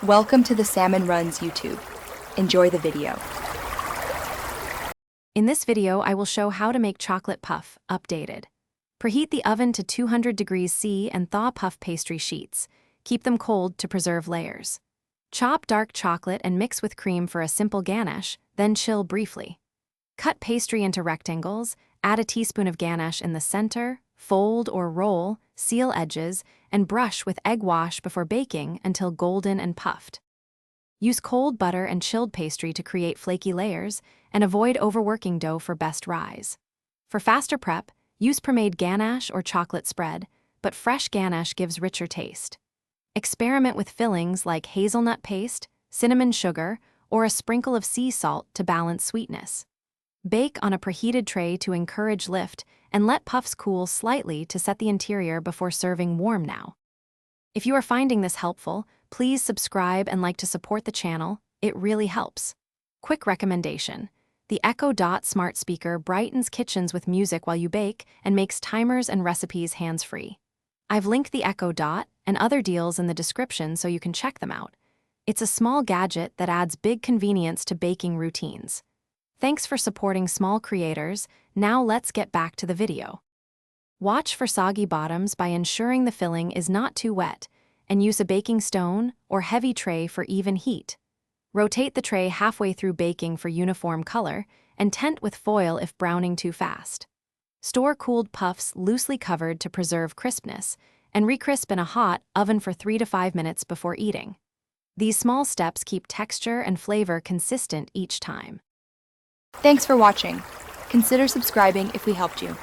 Welcome to the Salmon Runs YouTube. Enjoy the video. In this video, I will show how to make chocolate puff, updated. Preheat the oven to 200 degrees C and thaw puff pastry sheets. Keep them cold to preserve layers. Chop dark chocolate and mix with cream for a simple ganache, then chill briefly. Cut pastry into rectangles, add a teaspoon of ganache in the center, fold or roll, seal edges, and brush with egg wash before baking until golden and puffed. Use cold butter and chilled pastry to create flaky layers, and avoid overworking dough for best rise. For faster prep, use pre-made ganache or chocolate spread, but fresh ganache gives richer taste. Experiment with fillings like hazelnut paste, cinnamon sugar, or a sprinkle of sea salt to balance sweetness. Bake on a preheated tray to encourage lift, and let puffs cool slightly to set the interior before serving warm now. If you are finding this helpful, please subscribe and like to support the channel, it really helps. Quick recommendation: the Echo Dot smart speaker brightens kitchens with music while you bake and makes timers and recipes hands-free. I've linked the Echo Dot and other deals in the description so you can check them out. It's a small gadget that adds big convenience to baking routines. Thanks for supporting small creators. Now let's get back to the video. Watch for soggy bottoms by ensuring the filling is not too wet, and use a baking stone or heavy tray for even heat. Rotate the tray halfway through baking for uniform color, and tent with foil if browning too fast. Store cooled puffs loosely covered to preserve crispness, and recrisp in a hot oven for 3 to 5 minutes before eating. These small steps keep texture and flavor consistent each time. Thanks for watching. Consider subscribing if we helped you.